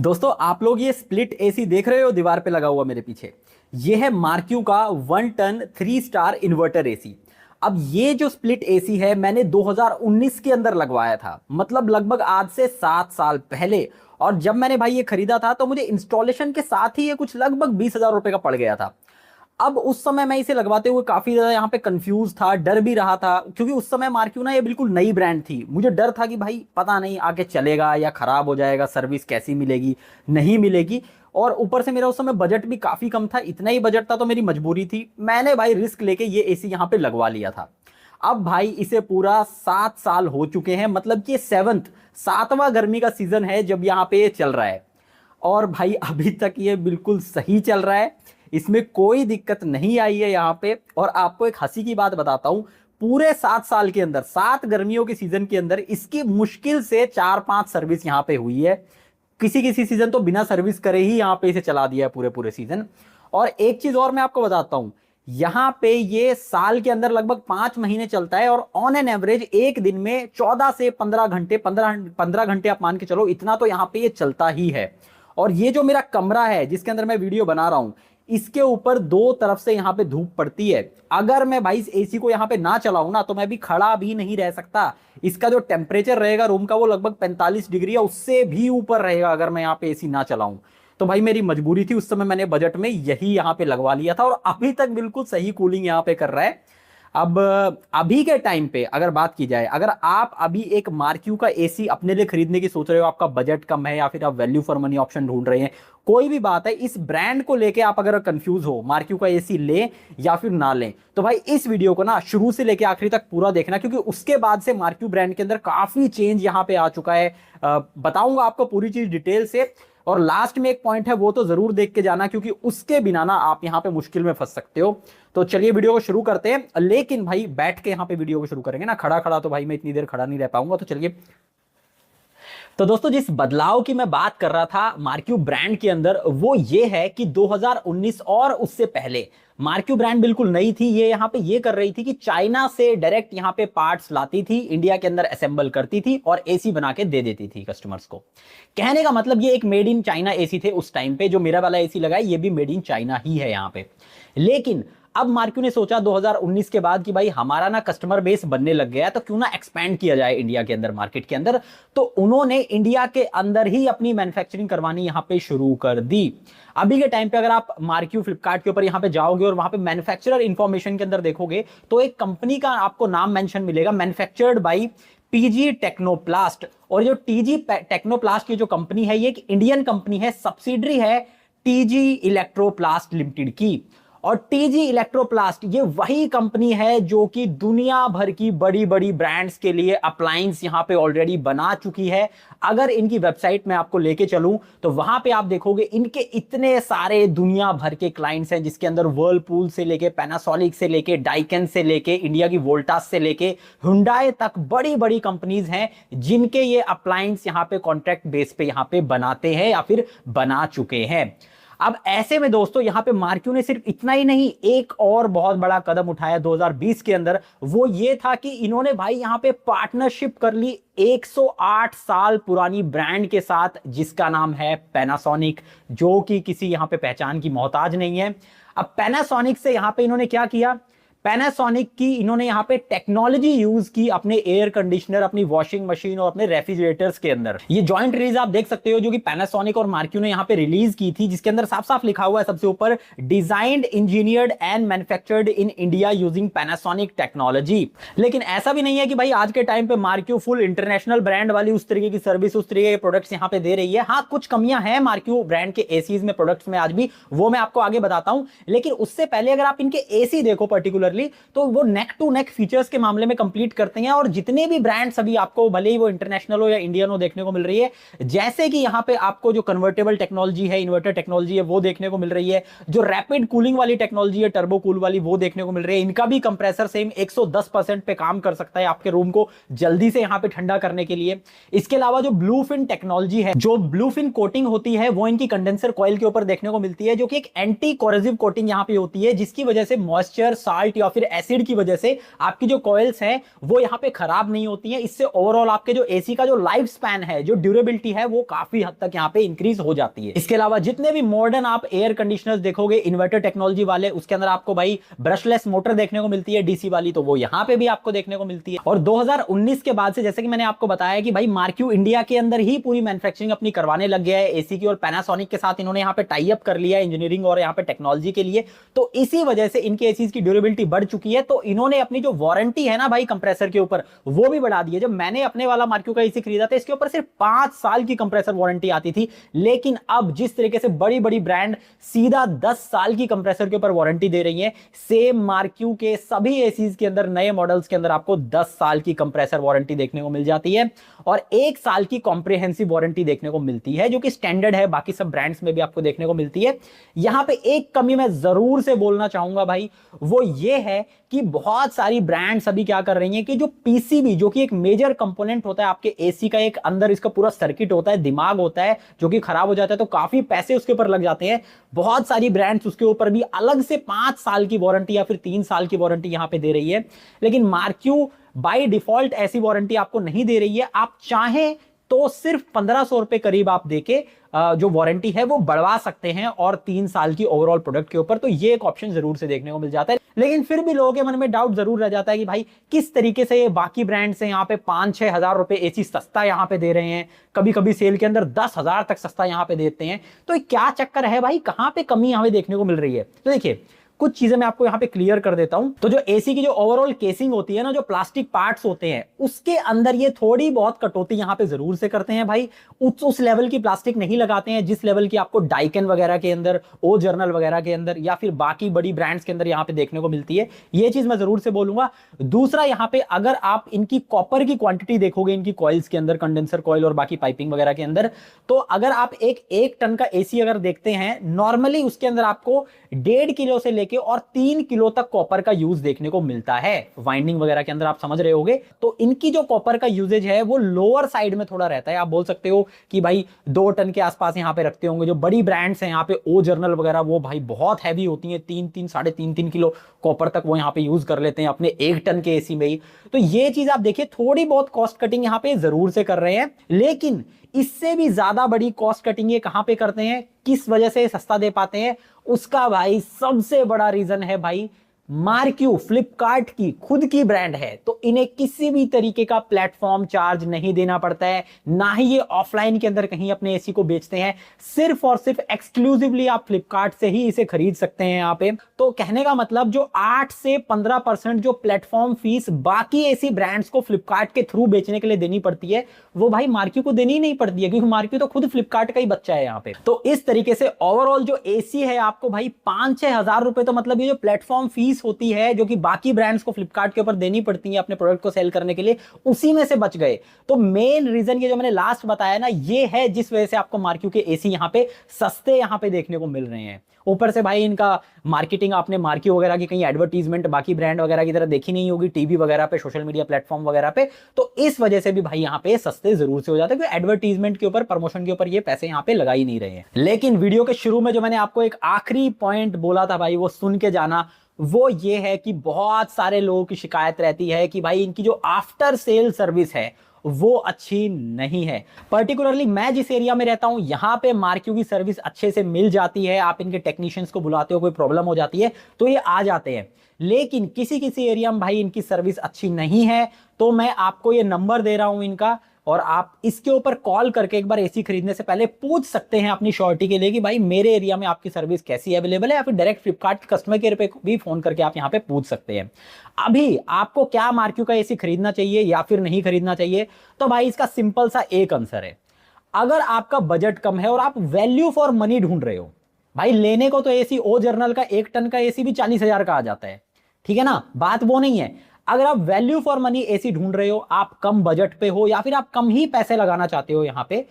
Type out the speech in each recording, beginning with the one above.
दोस्तों आप लोग ये स्प्लिट एसी देख रहे हो दीवार पे लगा हुआ मेरे पीछे। ये है मार्क्यू का 1 टन 3 स्टार इन्वर्टर एसी। अब ये जो स्प्लिट एसी है मैंने 2019 के अंदर लगवाया था, मतलब लगभग आज से 7 साल पहले। और जब मैंने भाई ये खरीदा था तो मुझे इंस्टॉलेशन के साथ ही ये कुछ लगभग 20,000 रुपए का पड़ गया था। अब उस समय मैं इसे लगवाते हुए काफी ज्यादा यहाँ पे कंफ्यूज था, डर भी रहा था, क्योंकि उस समय मार्क्यू ना ये बिल्कुल नई ब्रांड थी। मुझे डर था कि भाई पता नहीं आगे चलेगा या खराब हो जाएगा, सर्विस कैसी मिलेगी नहीं मिलेगी। और ऊपर से मेरा उस समय बजट भी काफी कम था, इतना ही बजट था तो मेरी मजबूरी थी, मैंने भाई रिस्क लेके ये एसी यहाँ पे लगवा लिया था। अब भाई इसे पूरा 7 साल हो चुके हैं, मतलब कि सातवां गर्मी का सीजन है जब यहाँ पे ये चल रहा है। और भाई अभी तक ये बिल्कुल सही चल रहा है, इसमें कोई दिक्कत नहीं आई है यहाँ पे। और आपको एक हंसी की बात बताता हूं, पूरे 7 साल के अंदर 7 गर्मियों के सीजन के अंदर इसकी मुश्किल से 4-5 सर्विस यहाँ पे हुई है। किसी किसी सीजन तो बिना सर्विस करे ही यहाँ पे इसे चला दिया है पूरे पूरे सीजन। और एक चीज और मैं आपको बताता हूं, यहाँ पे ये साल के अंदर लगभग 5 महीने चलता है और ऑन एन एवरेज एक दिन में 14 से 15 घंटे, 15 घंटे आप मान के चलो, इतना तो यहाँ पे ये चलता ही है। और ये जो मेरा कमरा है जिसके अंदर मैं वीडियो बना रहा हूं, इसके ऊपर दो तरफ से यहाँ पे धूप पड़ती है। अगर मैं भाई इस एसी को यहाँ पे ना चलाऊं ना तो मैं भी खड़ा भी नहीं रह सकता। इसका जो टेम्परेचर रहेगा रूम का वो लगभग 45 डिग्री या उससे भी ऊपर रहेगा अगर मैं यहाँ पे एसी ना चलाऊं। तो भाई मेरी मजबूरी थी, उस समय मैंने बजट में यही यहाँ पे लगवा लिया था और अभी तक बिल्कुल सही कूलिंग यहाँ पे कर रहा है। अब अभी के टाइम पे अगर बात की जाए, अगर आप अभी एक मार्क्यू का एसी अपने लिए खरीदने की सोच रहे हो, आपका बजट कम है या फिर आप वैल्यू फॉर मनी ऑप्शन ढूंढ रहे हैं, कोई भी बात है, इस ब्रांड को लेके आप अगर कंफ्यूज हो मार्क्यू का एसी लें या फिर ना लें, तो भाई इस वीडियो को ना शुरू से लेके आखिरी तक पूरा देखना, क्योंकि उसके बाद से मार्क्यू ब्रांड के अंदर काफी चेंज यहाँ पे आ चुका है। बताऊंगा आपको पूरी चीज डिटेल से। और लास्ट में एक पॉइंट है वो तो जरूर देख के जाना, क्योंकि उसके बिना ना आप यहाँ पे मुश्किल में फंस सकते हो। तो चलिए वीडियो को शुरू करते हैं, लेकिन भाई बैठ के यहाँ पे वीडियो को शुरू करेंगे ना, खड़ा खड़ा तो भाई मैं इतनी देर खड़ा नहीं रह पाऊंगा। तो चलिए, तो दोस्तों जिस बदलाव की मैं बात कर रहा था मार्क्यू ब्रांड के अंदर, वो ये है कि 2019 और उससे पहले मार्क्यू ब्रांड बिल्कुल नई थी। ये यहाँ पे ये कर रही थी कि चाइना से डायरेक्ट यहाँ पे पार्ट्स लाती थी, इंडिया के अंदर असेंबल करती थी और एसी बना के दे देती थी कस्टमर्स को। कहने का मतलब ये एक मेड इन चाइना एसी थे उस टाइम पे। जो मेरा वाला एसी लगा है ये भी मेड इन चाइना ही है यहाँ पे। लेकिन अब मार्क्यू ने सोचा 2019 के बाद कि भाई हमारा ना कस्टमर बेस बनने लग गया है, तो क्यों ना एक्सपैंड किया जाए इंडिया के अंदर, मार्केट के अंदर। तो उन्होंने इंडिया के अंदर ही अपनी मैन्युफैक्चरिंग करवानी यहां पे शुरू कर दी। अभी के टाइम पे अगर आप मार्क्यू फ्लिपकार्ट के ऊपर यहां पे जाओगे और वहां पे मैन्युफैक्चरर इंफॉर्मेशन के अंदर देखोगे तो एक कंपनी का आपको नाम मेंशन मिलेगा, मैन्युफैक्चर्ड बाई टीजी टेक्नोप्लास्ट। और जो टीजी टेक्नोप्लास्ट की जो कंपनी है ये एक इंडियन कंपनी है, सब्सिडरी है टीजी इलेक्ट्रोप्लास्ट लिमिटेड की। और टीजी इलेक्ट्रोप्लास्ट ये वही कंपनी है जो कि दुनिया भर की बड़ी बड़ी ब्रांड्स के लिए अप्लायंस यहां पे ऑलरेडी बना चुकी है। अगर इनकी वेबसाइट में आपको लेके चलूं तो वहां पे आप देखोगे इनके इतने सारे दुनिया भर के क्लाइंट्स हैं, जिसके अंदर वर्लपूल से लेके पैनासोनिक से लेके डाइकन से लेके इंडिया की वोल्टास से लेके हुंडई तक बड़ी बड़ी कंपनीज हैं जिनके ये अप्लायंस यहां पे कॉन्ट्रैक्ट बेस पे यहां पे बनाते हैं या फिर बना चुके हैं। अब ऐसे में दोस्तों यहां पे मार्क्यू ने सिर्फ इतना ही नहीं, एक और बहुत बड़ा कदम उठाया 2020 के अंदर। वो ये था कि इन्होंने भाई यहां पे पार्टनरशिप कर ली 108 साल पुरानी ब्रांड के साथ, जिसका नाम है पैनासोनिक, जो कि किसी यहां पे पहचान की मोहताज नहीं है। अब पैनासोनिक से यहां पे इन्होंने क्या किया, पैनासोनिक की इन्होंने यहां पे टेक्नोलॉजी यूज की अपने एयर कंडीशनर, अपनी वॉशिंग मशीन और अपने रेफ्रिजरेटर्स के अंदर। ये जॉइंट रिलीज आप देख सकते हो जो कि पैनासोनिक और मार्क्यू ने यहां पे रिलीज की थी, जिसके अंदर साफ साफ लिखा हुआ है सबसे ऊपर, designed, engineered and manufactured in India using Panasonic technology. लेकिन ऐसा भी नहीं है कि भाई आज के टाइम पे मार्क्यू फुल इंटरनेशनल ब्रांड वाली उस तरीके की सर्विस, उस तरीके के प्रोडक्ट्स यहां पे दे रही है। हाँ, कुछ कमियां हैं मार्क्यू ब्रांड के एसीज में, प्रोडक्ट्स में आज भी, वो मैं आपको आगे बताता हूं। लेकिन उससे पहले अगर आप इनके एसी देखो पर्टिकुलरली, तो वो नेक टू नेक फीचर्स के मामले में कंप्लीट करते हैं। और जितने भी ब्रांड्स अभी आपको, भले ही वो इंटरनेशनल हो या इंडियन हो, देखने को मिल रही है, जैसे कि यहां पे आपको जो कन्वर्टेबल टेक्नोलॉजी है, इन्वर्टर टेक्नोलॉजी है, वो देखने को मिल रही है। जो रैपिड कूलिंग वाली टेक्नोलॉजी है, टर्बो कूल वाली, वो देखने को मिल रही है। इनका भी कंप्रेसर सेम 110% पे काम कर सकता है आपके रूम को जल्दी से यहां पे ठंडा करने के लिए। इसके अलावा जो ब्लूफिन टेक्नोलॉजी है, जो ब्लूफिन कोटिंग होती है, वो इनकी कंडेंसर कॉइल के ऊपर देखने को मिलती है, जो कि एक एंटी कोरोसिव कोटिंग यहां पे होती है, जिसकी वजह से मॉइस्चर, साल्ट या या फिर एसिड की वजह से आपकी जो कॉइल्स हैं वो यहाँ पे खराब नहीं होती है। इससे ओवरऑल आपके जो एसी का जो लाइफ स्पैन है, जो ड्यूरेबिलिटी है, वो काफी हद तक यहाँ पे इंक्रीज हो जाती है। इसके अलावा जितने भी मॉडर्न आप एयर कंडीशनर्स देखोगे इन्वर्टर टेक्नोलॉजी वाले, उसके अंदर आपको भाई ब्रशलेस मोटर देखने को मिलती है डीसी वाली, तो वो यहाँ पे भी आपको देखने को मिलती है। और 2019 के बाद से जैसे कि मैंने आपको बताया कि भाई मार्क्यू इंडिया के अंदर ही पूरी मैन्युफैक्चरिंग अपनी करवाने लग गया है एसी की, और पैनासोनिक के साथ इन्होंने यहाँ पे टाई अप कर लिया है इंजीनियरिंग और यहाँ पे टेक्नोलॉजी के लिए। तो इसी वजह से इनके एसीज की ड्यूरेबिलिटी बढ़ चुकी है। तो इन्होंने अपनी जो वारंटी है ना भाई कंप्रेसर के ऊपर, वो भी बढ़ा दी है। जब मैंने अपने वाला मार्क्यू का एसी खरीदा था, इसके ऊपर सिर्फ 5 साल की कंप्रेसर वारंटी आती थी, लेकिन अब जिस तरीके से बड़ी बड़ी ब्रांड सीधा 10 साल की कंप्रेसर के ऊपर वारंटी दे रही है, सेम मार्क्यू के सभी एसीज के अंदर नए मॉडल्स के अंदर आपको 10 साल की कंप्रेसर वारंटी देखने को मिल जाती है और 1 साल की कॉम्प्रिहेंसिव वारंटी देखने को मिलती है, जो कि स्टैंडर्ड है, बाकी सब ब्रांड्स में भी आपको देखने को मिलती है। यहां पे एक कमी मैं जरूर से बोलना चाहूंगा भाई, वो ये है कि बहुत सारी ब्रांड्स अभी क्या कर रही हैं कि जो पीसीबी, जो कि एक मेजर कंपोनेंट होता है आपके एसी का, एक अंदर इसका पूरा सर्किट होता है, दिमाग होता है, जो कि खराब हो जाता है तो काफी पैसे उसके ऊपर लग जाते हैं। बहुत सारी ब्रांड्स उसके ऊपर भी अलग से 5 साल की वारंटी या फिर 3 साल की वारंटी यहां पे दे रही है, लेकिन मार्क्यू बाय डिफॉल्ट ऐसी वारंटी आपको नहीं दे रही है। आप चाहें तो सिर्फ 1500 रुपए करीब आप देके जो वारंटी है वो बढ़वा सकते हैं और 3 साल की ओवरऑल प्रोडक्ट के ऊपर, तो ये एक ऑप्शन जरूर से देखने को मिल जाता है। लेकिन फिर भी लोगों के मन में डाउट जरूर रह जाता है कि भाई किस तरीके से ये बाकी ब्रांड से यहाँ पे 5-6 हजार रुपए एसी सस्ता यहाँ पे दे रहे हैं, कभी कभी सेल के अंदर 10,000 तक सस्ता यहाँ पे देते हैं, तो ये क्या चक्कर है भाई, कहां पे कमी हमें देखने को मिल रही है? तो देखिए कुछ चीजें मैं आपको यहां पे क्लियर कर देता हूं। तो जो एसी की जो ओवरऑल केसिंग होती है ना, जो प्लास्टिक पार्ट्स होते हैं, उसके अंदर ये थोड़ी बहुत कटौती यहां पे जरूर से करते हैं भाई। उस लेवल की प्लास्टिक नहीं लगाते हैं जिस लेवल की आपको डाइकन वगैरह के अंदर, ओ जर्नल वगैरह के अंदर या फिर बाकी बड़ी ब्रांड्स के अंदर यहां पे देखने को मिलती है। ये चीज मैं जरूर से बोलूंगा। दूसरा, यहां पे अगर आप इनकी कॉपर की क्वांटिटी देखोगे इनकी कॉइल्स के अंदर, कंडेंसर कॉइल और बाकी पाइपिंग वगैरह के अंदर, तो अगर आप एक टन का एसी अगर देखते हैं नॉर्मली, उसके अंदर आपको 1.5 किलो से लेके और 3 किलो तक कॉपर का यूज देखने को मिलता है। वाइंडिंग वगैरह के अंदर आप समझ रहे होगे, तो इनकी जो कॉपर का यूजेज है वो लोअर साइड में थोड़ा रहता है। आप बोल सकते हो कि भाई 2 टन के आसपास यहां पे रखते होंगे। जो बड़ी ब्रांड्स हैं यहाँ पे, ओ जर्नल वगैरह, वो भाई बहुत हैवी होती हैं, 3-3 साढ़े 3 किलो कॉपर तक वो यहाँ पे यूज कर लेते हैं अपने 1 टन के एसी में ही। तो ये चीज आप देखिए, थोड़ी बहुत कॉस्ट कटिंग यहाँ पे जरूर से कर रहे हैं, लेकिन इससे भी ज्यादा बड़ी कॉस्ट कटिंग ये कहां पे करते हैं, किस वजह से सस्ता दे पाते हैं, उसका भाई सबसे बड़ा रीजन है भाई मार्क्यू फ्लिपकार्ट की खुद की ब्रांड है, तो इन्हें किसी भी तरीके का प्लेटफॉर्म चार्ज नहीं देना पड़ता है, ना ही ये ऑफलाइन के अंदर कहीं अपने एसी को बेचते हैं। सिर्फ और सिर्फ एक्सक्लूसिवली आप फ्लिपकार्ट से ही इसे खरीद सकते हैं यहाँ पे। तो कहने का मतलब जो 8 से 15% जो प्लेटफॉर्म फीस बाकी एसी ब्रांड्स को फ्लिपकार्ट के थ्रू बेचने के लिए देनी पड़ती है, वो भाई मार्क्यू को देनी नहीं पड़ती है, क्योंकि मार्क्यू तो खुद फ्लिपकार्ट का ही बच्चा है यहाँ पे। तो इस तरीके से ओवरऑल जो एसी है आपको भाई 5-6 हजार रुपए, तो मतलब ये जो प्लेटफॉर्म फीस होती है जो कि बाकी ब्रांड्स को फ्लिपकार्ट के ऊपर देनी पड़ती है अपने प्रोडक्ट को सेल करने के लिए, उसी में से बच गए। तो मेन रीजन ये जो मैंने लास्ट बताया ना, ये है जिस वजह से आपको मार्क्यू के एसी यहां पे सस्ते यहां पे देखने को मिल रहे हैं। ऊपर से भाई इनका मार्केटिंग आपने मार्क्यू वगैरह की कहीं एडवर्टीजमेंट बाकी ब्रांड वगैरह की तरह देखी नहीं होगी टीवी वगैरह पे, सोशल मीडिया प्लेटफॉर्म वगैरह पे, तो इस वजह से भी भाई यहाँ पे सस्ते जरूर से हो जाते हैं, क्योंकि एडवर्टीजमेंट के ऊपर, प्रमोशन के ऊपर ये पैसे यहाँ पे लगा ही नहीं रहे हैं। लेकिन वीडियो के शुरू में जो मैंने आपको एक आखिरी पॉइंट बोला था भाई, वो सुन के जाना, वो ये है कि बहुत सारे लोगों की शिकायत रहती है कि भाई इनकी जो आफ्टर सेल सर्विस है वो अच्छी नहीं है। पर्टिकुलरली मैं जिस एरिया में रहता हूं, यहां पे मार्क्यू की सर्विस अच्छे से मिल जाती है। आप इनके टेक्नीशियंस को बुलाते हो, कोई प्रॉब्लम हो जाती है तो ये आ जाते हैं, लेकिन किसी किसी एरिया में भाई इनकी सर्विस अच्छी नहीं है। तो मैं आपको ये नंबर दे रहा हूं इनका, और आप इसके ऊपर कॉल करके एक बार एसी खरीदने से पहले पूछ सकते हैं अपनी श्योरिटी के लिए कि भाई मेरे एरिया में आपकी सर्विस कैसी अवेलेबल है, या फिर डायरेक्ट फ्लिपकार्ट कस्टमर केयर पे भी फोन करके आप यहां पे पूछ सकते हैं। अभी आपको क्या मार्क्यू का एसी खरीदना चाहिए या फिर नहीं खरीदना चाहिए, तो भाई इसका सिंपल सा एक आंसर है। अगर आपका बजट कम है और आप वैल्यू फॉर मनी ढूंढ रहे हो, भाई लेने को तो एसी ओ जर्नल का 1 टन का एसी भी 40,000 का आ जाता है, ठीक है ना, बात वो नहीं है। अगर आप वैल्यू फॉर मनी एसी ढूंढ रहे हो, आप कम बजट पे हो या फिर आप कम ही पैसे लगाना चाहते हो यहां पे,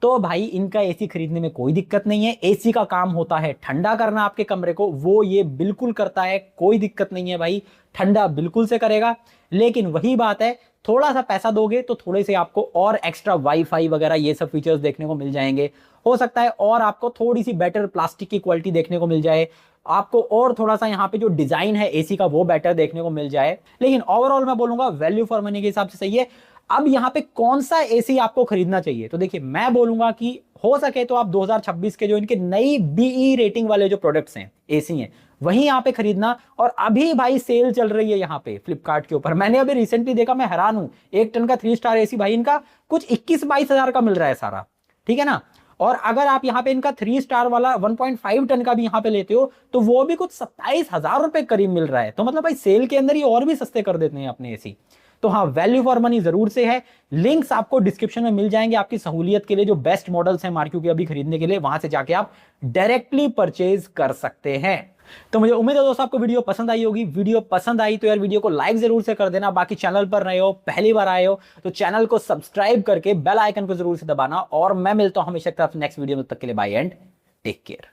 तो भाई इनका एसी खरीदने में कोई दिक्कत नहीं है। एसी का काम होता है ठंडा करना आपके कमरे को, वो ये बिल्कुल करता है, कोई दिक्कत नहीं है भाई, ठंडा बिल्कुल से करेगा। लेकिन वही बात है, थोड़ा सा पैसा दोगे तो थोड़े से आपको और एक्स्ट्रा वाईफाई वगैरह ये सब फीचर्स देखने को मिल जाएंगे। हो सकता है और आपको थोड़ी सी बेटर प्लास्टिक की क्वालिटी देखने को मिल जाए, आपको और थोड़ा सा यहाँ पे जो डिजाइन है एसी का वो बेटर देखने को मिल जाए, लेकिन ओवरऑल मैं बोलूंगा वैल्यू फॉर मनी के हिसाब से सही है। अब यहाँ पे कौन सा एसी आपको खरीदना चाहिए, तो देखिए मैं बोलूंगा कि हो सके तो आप 2026 के जो इनके नई बीई रेटिंग वाले जो प्रोडक्ट्स हैं एसी हैं वही यहाँ पे खरीदना। और अभी भाई सेल चल रही है यहाँ पे फ्लिपकार्ट के ऊपर, मैंने अभी रिसेंटली देखा, मैं हैरान हूं, 1 टन का 3 स्टार एसी भाई इनका कुछ 21-22 हजार का मिल रहा है सारा, ठीक है ना। और अगर आप यहाँ पे इनका 3 स्टार वाला 1.5 टन का भी यहाँ पे लेते हो तो वो भी कुछ 27 हजार रुपए करीब मिल रहा है। तो मतलब भाई सेल के अंदर ही और भी सस्ते कर देते हैं अपने एसी। तो हाँ, वैल्यू फॉर मनी जरूर से है। लिंक्स आपको डिस्क्रिप्शन में मिल जाएंगे आपकी सहूलियत के लिए, जो बेस्ट मॉडल्स हैं मार्क्यू के अभी खरीदने के लिए, वहां से जाके आप डायरेक्टली परचेज कर सकते हैं। तो मुझे उम्मीद है दोस्तों आपको वीडियो पसंद आई होगी। वीडियो पसंद आई तो यार वीडियो को लाइक जरूर से कर देना। बाकी चैनल पर नए हो, पहली बार आए हो तो चैनल को सब्सक्राइब करके बेल आइकन को जरूर से दबाना। और मैं मिलता हूं हमेशा नेक्स्ट वीडियो में, तब तक के लिए बाय एंड टेक केयर।